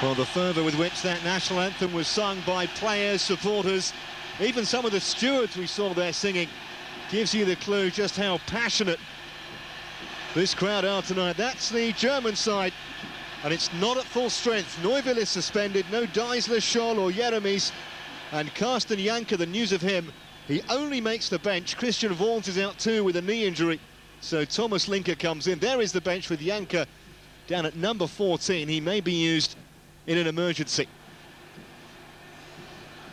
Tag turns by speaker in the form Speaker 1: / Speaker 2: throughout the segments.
Speaker 1: Well, the fervour with which that national anthem was sung by players, supporters, even some of the stewards we saw there singing, gives you the clue just how passionate this crowd are tonight. That's the German side, and it's not at full strength. Neuville is suspended, no Deisler, Scholl or Jeremies, and Carsten Janker, the news of him, he only makes the bench. Christian Vaughan is out too with a knee injury, so Thomas Linker comes in. There is the bench with Janker down at number 14. He may be used in an emergency.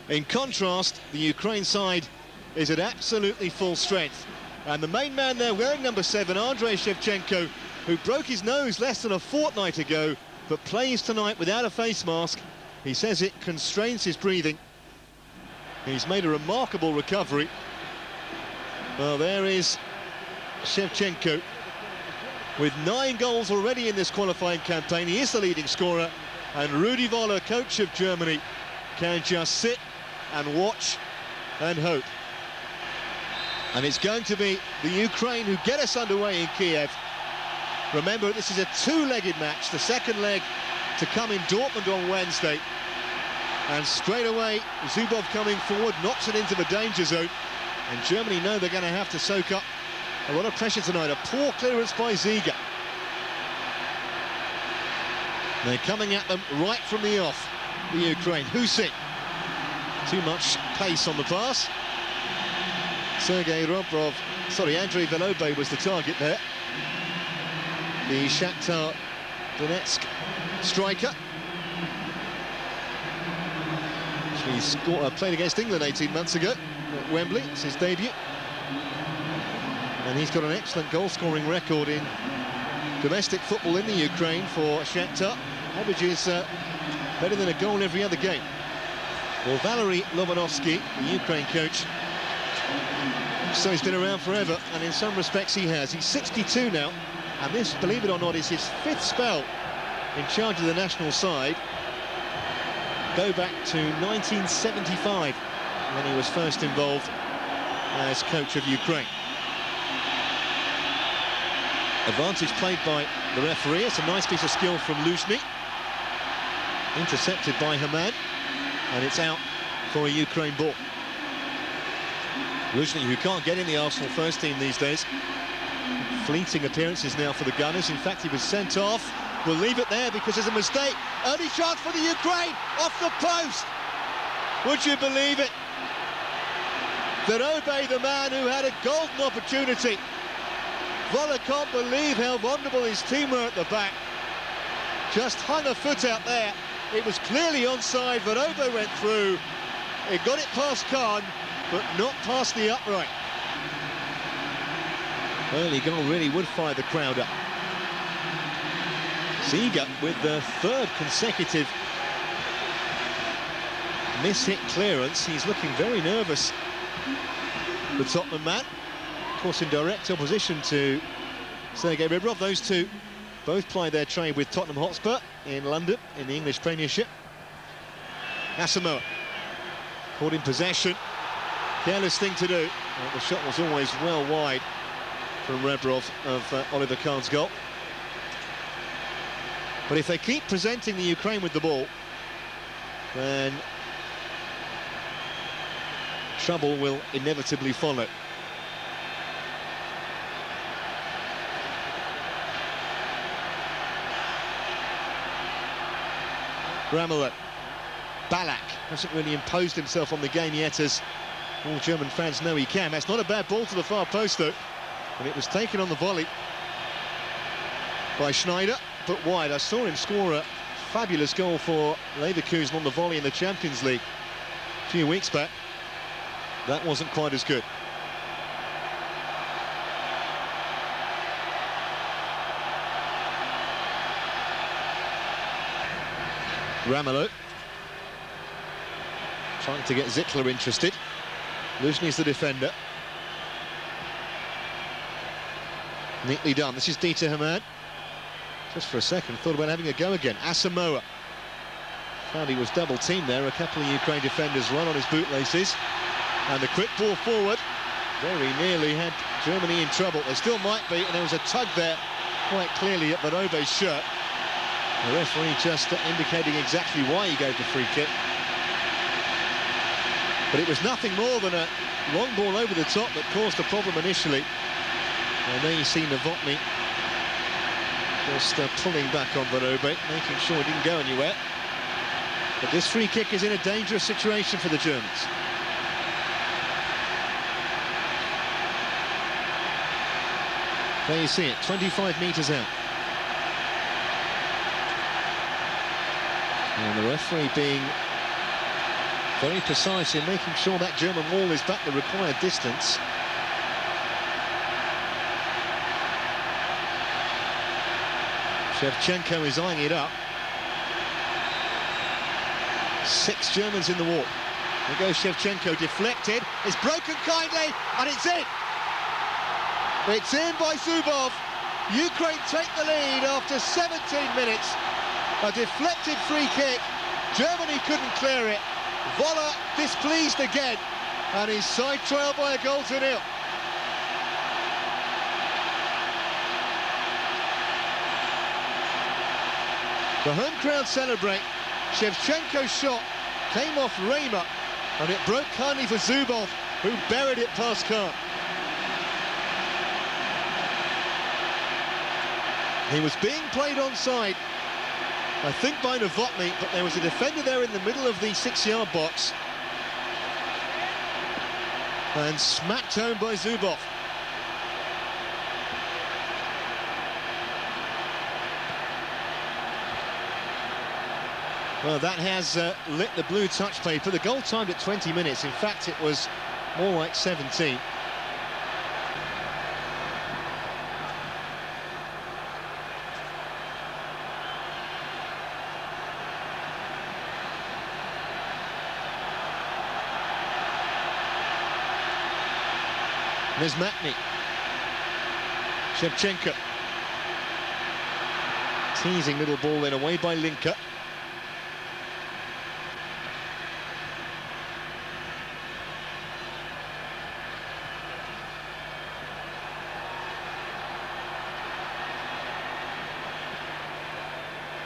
Speaker 1: In contrast, the Ukraine side is at absolutely full strength. And the main man there wearing number 7, Andrei Shevchenko, who broke his nose less than a fortnight ago, but plays tonight without a face mask. He says it constrains his breathing. He's made a remarkable recovery. Well, there is Shevchenko with 9 goals already in this qualifying campaign. He is the leading scorer, and Rudi Völler, coach of Germany, can just sit and watch and hope. And it's going to be the Ukraine who get us underway in Kiev. Remember, this is a 2-legged match, the second leg to come in Dortmund on Wednesday. And straight away, Zubov coming forward, knocks it into the danger zone. And Germany know they're going to have to soak up a lot of pressure tonight. A poor clearance by Ziga. They're coming at them right from the off, the Ukraine. Husin. Too much pace on the pass. Andrei Velobe was the target there. The Shakhtar Donetsk striker. He's played against England 18 months ago at Wembley. It's his debut. And he's got an excellent goal-scoring record in domestic football in the Ukraine for Shakhtar. Averages better than a goal every other game. Well, Valery Lobanovsky, the Ukraine coach, so he's been around forever, and in some respects he has. He's 62 now, and this, believe it or not, is his 5th spell in charge of the national side. Go back to 1975, when he was first involved as coach of Ukraine. Advantage played by the referee. It's a nice piece of skill from Luzhny. Intercepted by Haman, and it's out for a Ukraine ball. Luzhny, who can't get in the Arsenal first team these days. Fleeting appearances now for the Gunners. In fact, he was sent off. We'll leave it there because there's a mistake. Early chance for the Ukraine, off the post. Would you believe it? Verobe, the man who had a golden opportunity. Völler can't believe how vulnerable his team were at the back. Just hung a foot out there. It was clearly onside. Verobe went through. It got it past Khan, but not past the upright. Early goal really would fire the crowd up. Ziga with the 3rd consecutive miss-hit clearance. He's looking very nervous, the Tottenham man. Of course, in direct opposition to Sergei Ribrov. Those two both ply their trade with Tottenham Hotspur in London in the English Premiership. Asamoah caught in possession. Careless thing to do. Well, the shot was always well wide from Rebrov of Oliver Kahn's goal. But if they keep presenting the Ukraine with the ball, then trouble will inevitably follow. Ramelow. Ballack hasn't really imposed himself on the game yet, as all German fans know he can. That's not a bad ball to the far post, though. And it was taken on the volley by Schneider, but wide. I saw him score a fabulous goal for Leverkusen on the volley in the Champions League a few weeks back. That wasn't quite as good. Ramelow trying to get Zittler interested. Luzhny's the defender. Neatly done. This is Dieter Hamann. Just for a second, thought about having a go again. Asamoah. Found he was double-teamed there. A couple of Ukraine defenders run on his bootlaces. And the quick ball forward very nearly had Germany in trouble. There still might be, and there was a tug there quite clearly at Verobe's shirt. The referee just indicating exactly why he gave the free kick. But it was nothing more than a long ball over the top that caused the problem initially. And then you see Novotny just pulling back on Verobe, making sure he didn't go anywhere. But this free kick is in a dangerous situation for the Germans. There you see it, 25 metres out. And the referee being very precise in making sure that German wall is back the required distance. Shevchenko is eyeing it up. 6 Germans in the wall. There goes Shevchenko, deflected. It's broken kindly, and it's in. It's in by Zubov. Ukraine take the lead after 17 minutes. A deflected free kick. Germany couldn't clear it. Voller displeased again, and he's side trailed by a goal to nil. The home crowd celebrate. Shevchenko's shot came off Reimer, and it broke kindly for Zubov, who buried it past Kahn. He was being played onside, I think by Novotny, but there was a defender there in the middle of the 6-yard box. And smacked home by Zubov. Well, that has lit the blue touch paper. The goal timed at 20 minutes. In fact, it was more like 17. There's Matney. Shevchenko. Teasing little ball then away by Linker.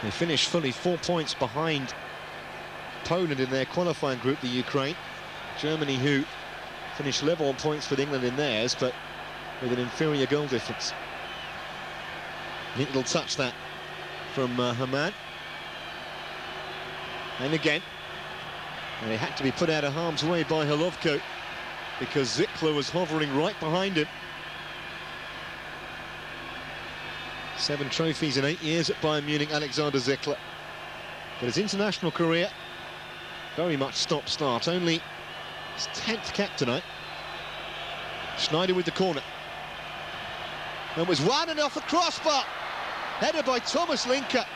Speaker 1: They finished fully 4 points behind Poland in their qualifying group, the Ukraine. Germany, who finished level on points with England in theirs, but with an inferior goal difference. Neat little touch that from Haman. And again, and it had to be put out of harm's way by Halovko because Zickler was hovering right behind him. 7 trophies in 8 years at Bayern Munich, Alexander Zickler. But his international career, very much stop-start. Only his 10th cap tonight. Schneider with the corner. And was one and off the crossbar. Headed by Thomas Linker.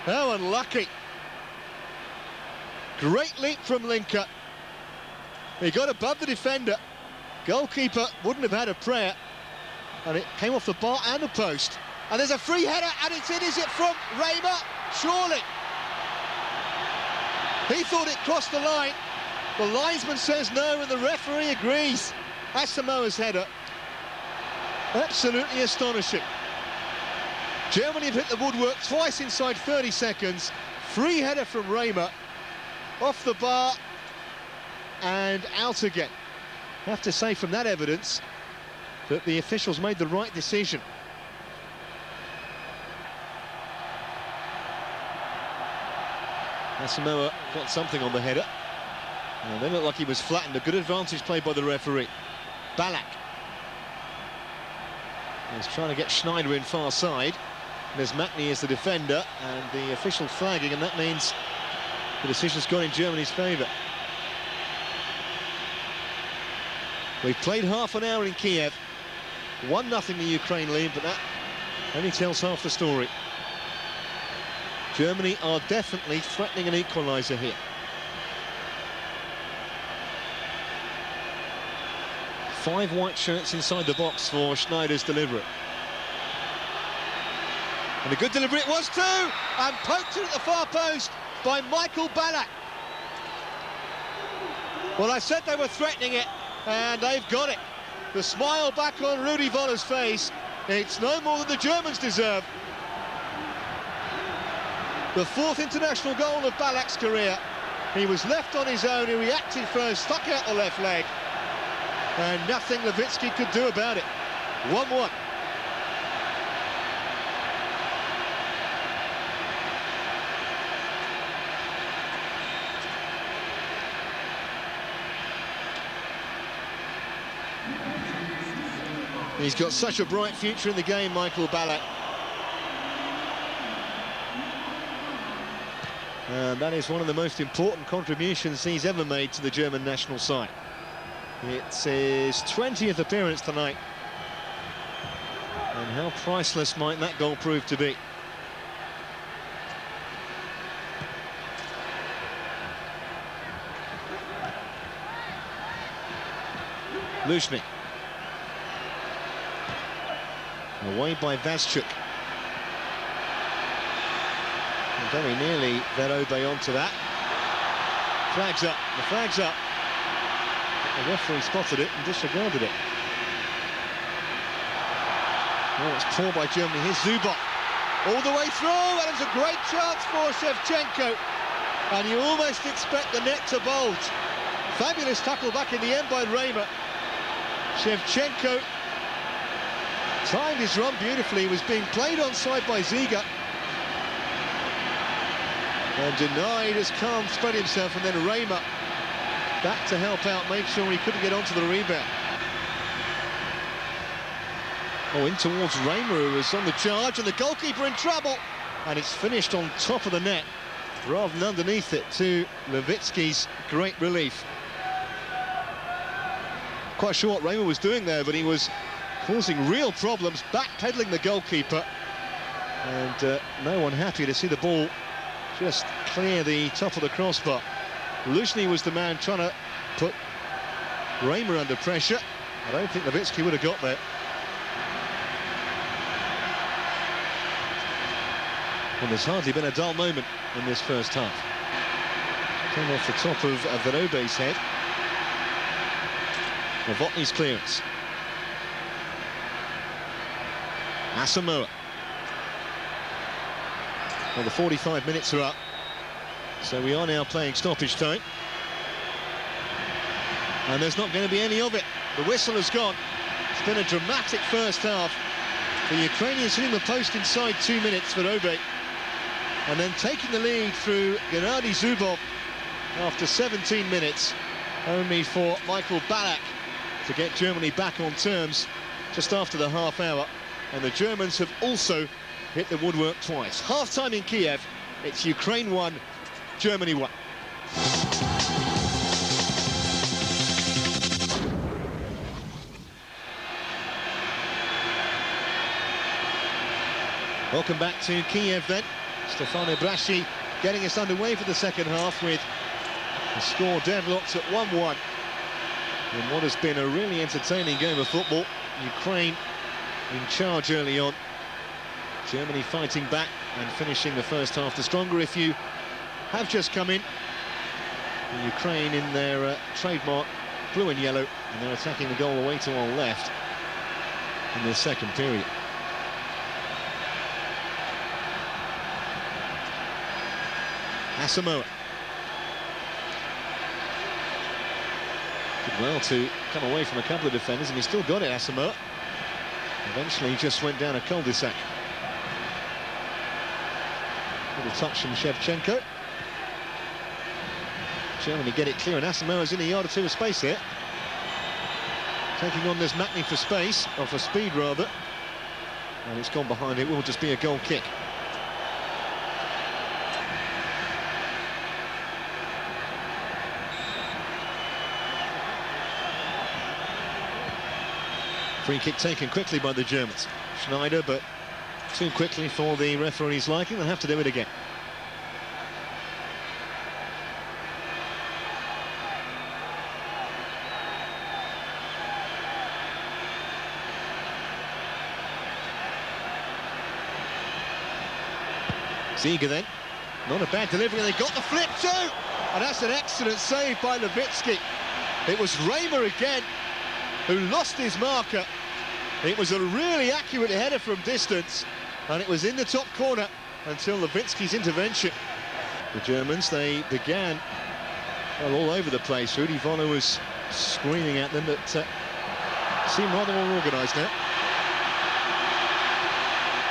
Speaker 1: How unlucky. Great leap from Linker. He got above the defender. Goalkeeper wouldn't have had a prayer. And it came off the bar and the post. And there's a free header, and it's in. Is it from Reimer? Surely. He thought it crossed the line. The linesman says no, and the referee agrees. Asamoah's header. Absolutely astonishing. Germany have hit the woodwork twice inside 30 seconds. Free header from Reimer. Off the bar and out again. I have to say from that evidence that the officials made the right decision. Asamoah got something on the header. And then looked like he was flattened. A good advantage played by the referee. Ballack. He's trying to get Schneider in far side. There's Matney as the defender, and the official flagging, and that means the decision's gone in Germany's favour. We've played half an hour in Kiev. 1-0 the Ukraine lead, but that only tells half the story. Germany are definitely threatening an equaliser here. 5 white shirts inside the box for Schneider's delivery. And a good delivery it was too, and poked it at the far post by Michael Ballack. Well, I said they were threatening it, and they've got it. The smile back on Rudi Voller's face. It's no more than the Germans deserve. The fourth international goal of Balak's career. He was left on his own, he reacted first, stuck out the left leg, and nothing Lewicki could do about it. 1-1. He's got such a bright future in the game, Michael Ballack. And that is one of the most important contributions he's ever made to the German national side. It's his 20th appearance tonight. And how priceless might that goal prove to be? Lushny. Away by Vazchuk. And very nearly Verobe onto that. Flag's up, the flag's up. The referee spotted it and disregarded it. Oh, it's poor by Germany. Here's Zubov. All the way through, and it's a great chance for Shevchenko. And you almost expect the net to bulge. Fabulous tackle back in the end by Reimer. Shevchenko timed his run beautifully. He was being played onside by Ziga. And denied as Kahn spread himself, and then Reimer back to help out, make sure he couldn't get onto the rebound. Oh, in towards Reimer, who was on the charge, and the goalkeeper in trouble. And it's finished on top of the net, rather than underneath it, to Lewicki's great relief. Quite sure what Reimer was doing there, but he was causing real problems, backpedaling the goalkeeper. And no one happy to see the ball just clear the top of the crossbar. Lushny was the man trying to put Reimer under pressure. I don't think Lewicki would have got there. And there's hardly been a dull moment in this first half. Came off the top of Verobe's head. Novotny's clearance. Asamoah. Well, the 45 minutes are up, so we are now playing stoppage time. And there's not going to be any of it. The whistle has gone. It's been a dramatic first half. The Ukrainians hitting the post inside 2 minutes for Verobe, and then taking the lead through Gennady Zubov after 17 minutes, only for Michael Ballack to get Germany back on terms just after the half hour. And the Germans have also hit the woodwork twice. Half-time in Kiev, it's Ukraine 1, Germany 1. Welcome back to Kiev then. Stefano Braschi getting us underway for the second half with the score deadlocked at 1-1. In what has been a really entertaining game of football. Ukraine in charge early on. Germany fighting back and finishing the first half the stronger. If you have just come in, Ukraine in their trademark blue and yellow, and they're attacking the goal away to our left in the second period. Asamoah. Did well to come away from a couple of defenders, and he still got it, Asamoah. Eventually he just went down a cul-de-sac. Little touch from Shevchenko. Germany get it clear, and Asamoah's in a yard or two of space here. Taking on this Matney for space, or for speed rather. And it's gone behind. It will just be a goal kick. Free kick taken quickly by the Germans. Schneider, but too quickly for the referee's liking. They'll have to do it again. Ziga then. Not a bad delivery. They got the flip too! And that's an excellent save by Lewicki. It was Reimer again who lost his marker. It was a really accurate header from distance, and it was in the top corner, until Lewicki's intervention. The Germans, they began well, all over the place. Rudi Voller was screaming at them, but seemed rather more organised now.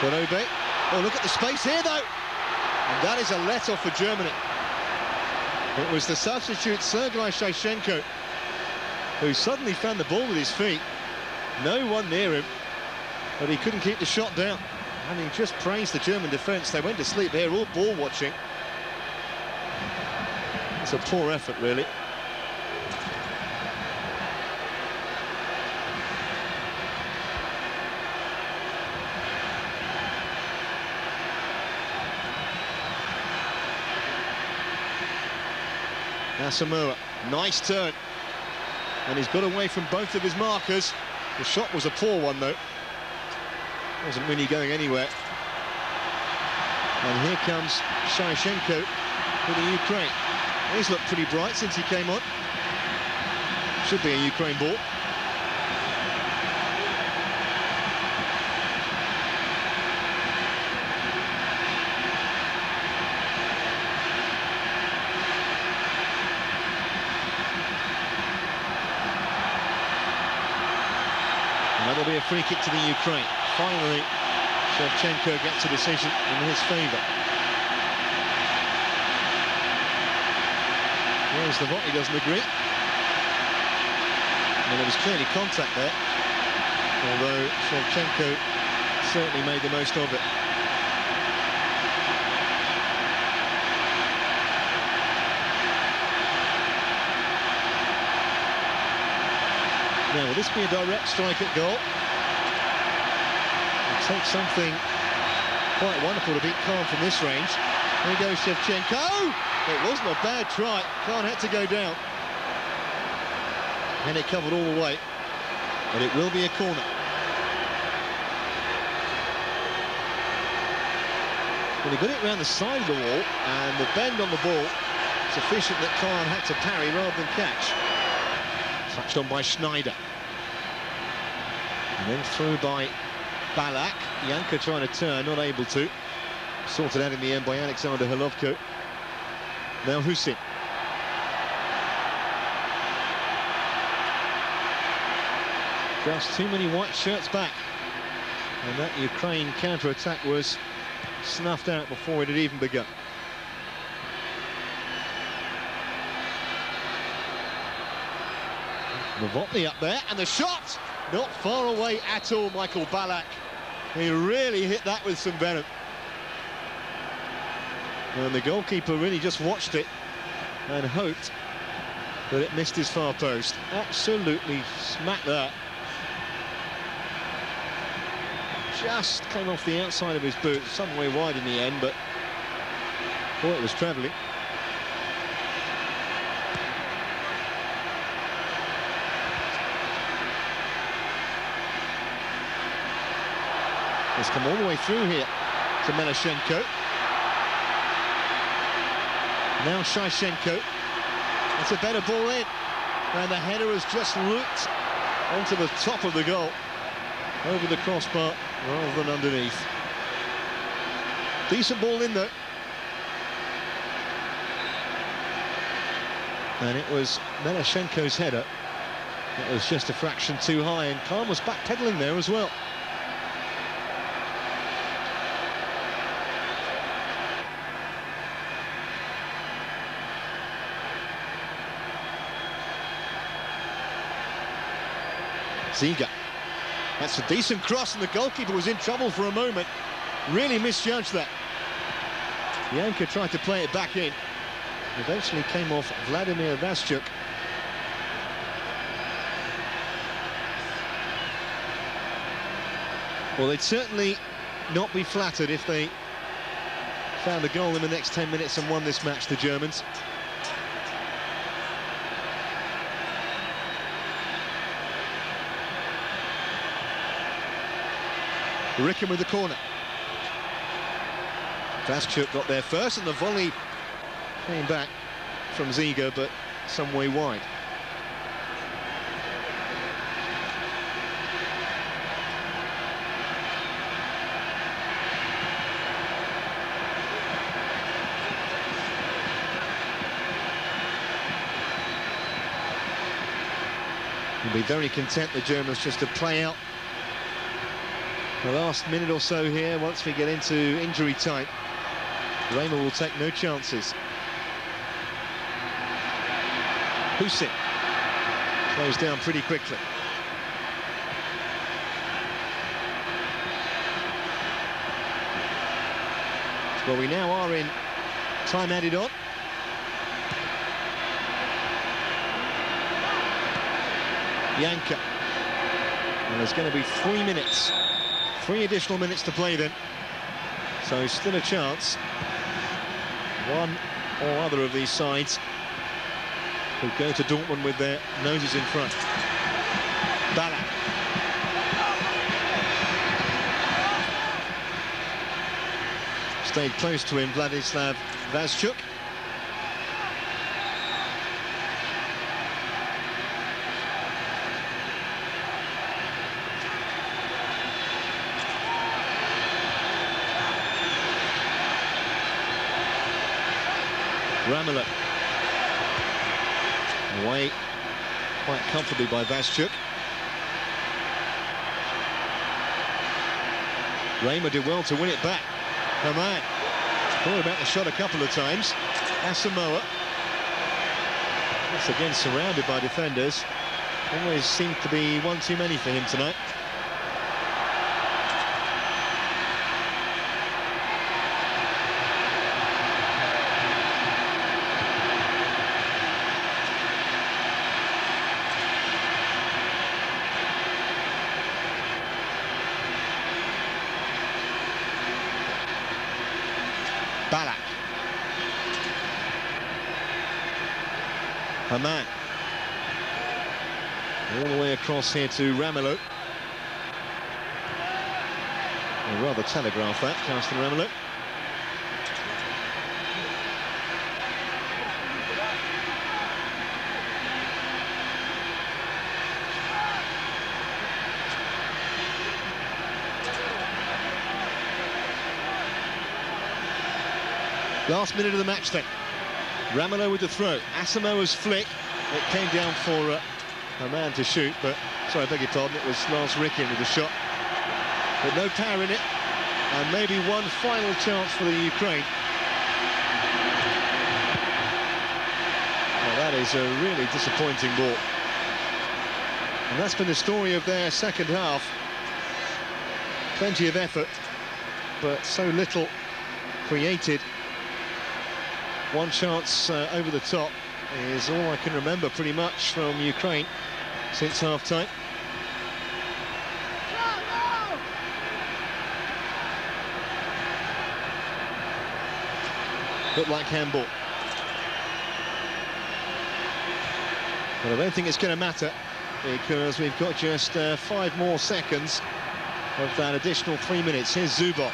Speaker 1: But Obe, oh, look at the space here, though. And that is a let-off for Germany. It was the substitute, Sergei Shevchenko, who suddenly found the ball with his feet. No one near him, but he couldn't keep the shot down. And he just praised the German defence. They went to sleep here, all ball watching. It's a poor effort, really. Asamoah, nice turn. And he's got away from both of his markers. The shot was a poor one, though. Wasn't really going anywhere. And here comes Shevchenko for the Ukraine. He's looked pretty bright since he came on. Should be a Ukraine ball. And that'll be a free kick to the Ukraine. Finally, Shevchenko gets a decision in his favour. Whereas the Volley doesn't agree. And there was clearly contact there, although Shevchenko certainly made the most of it. Now, will this be a direct strike at goal? It takes something quite wonderful to beat Khan from this range. There goes Shevchenko! It wasn't a bad try. Khan had to go down. And it covered all the way. But it will be a corner. Well, he got it around the side of the wall, and the bend on the ball sufficient that Khan had to parry rather than catch. Touched on by Schneider. And then through by Balak. Janka trying to turn, not able to. Sorted out in the end by Alexander Halovko. Now Husin. Just too many white shirts back. And that Ukraine counter-attack was snuffed out before it had even begun. Novotny up there, and the shot! Not far away at all, Michael Balak. He really hit that with some venom. And the goalkeeper really just watched it and hoped that it missed his far post. Absolutely smacked that. Just came off the outside of his boot, some way wide in the end, but boy, it was travelling. It's come all the way through here to Meloshenko. Now Shevchenko. That's a better ball in. And the header has just looped onto the top of the goal. Over the crossbar rather than underneath. Decent ball in though. And it was Meloshenko's header. It was just a fraction too high, and Khan was backpedaling there as well. Ziga. That's a decent cross, and the goalkeeper was in trouble for a moment. Really misjudged that. Janka tried to play it back in. Eventually came off Vladimir Vasyuk. Well, they'd certainly not be flattered if they found a goal in the next 10 minutes and won this match, the Germans. Ricken with the corner. Vasyuk got there first, and the volley came back from Ziga, but some way wide. They'll be very content, the Germans, just to play out the last minute or so here once we get into injury time. Raymer will take no chances. Husin closed down pretty quickly. Well, we now are in time added on. Janka. And there's going to be 3 minutes. 3 additional minutes to play then. So still a chance. One or other of these sides could go to Dortmund with their noses in front. Ballack. Stayed close to him, Vladislav Vazchuk. Ramelow. Away quite comfortably by Vazchuk. Raymer did well to win it back. Haman thought about the shot a couple of times. Asamoah. Once again surrounded by defenders. Always seemed to be one too many for him tonight. Ballack. Haman. All the way across here to Ramelow. I'd rather telegraph that, Carsten Ramelow. Last minute of the match then. Ramelow with the throw. Asamoah's flick. It came down for a man to shoot, but, sorry, I beg your pardon, it was Lars Ricken with the shot. But no power in it, and maybe one final chance for the Ukraine. Well, that is a really disappointing ball. And that's been the story of their second half. Plenty of effort, but so little created. One chance over the top is all I can remember pretty much from Ukraine since half-time. Looked like handball. But I don't think it's going to matter because we've got just 5 more seconds of that additional 3 minutes. Here's Zubov.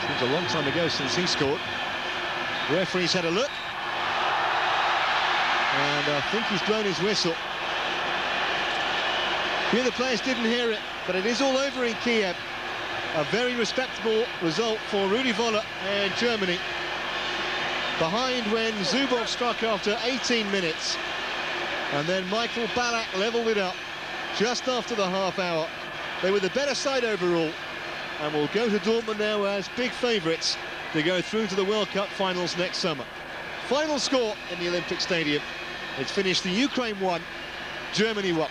Speaker 1: Seems a long time ago since he scored. The referee's had a look, and I think he's blown his whistle. A few of the players didn't hear it, but it is all over in Kiev. A very respectable result for Rudi Völler and Germany. Behind when Zubov struck after 18 minutes, and then Michael Ballack levelled it up just after the half hour. They were the better side overall, and will go to Dortmund now as big favourites to go through to the World Cup finals next summer. Final score in the Olympic Stadium. It's finished the Ukraine 1, Germany 1.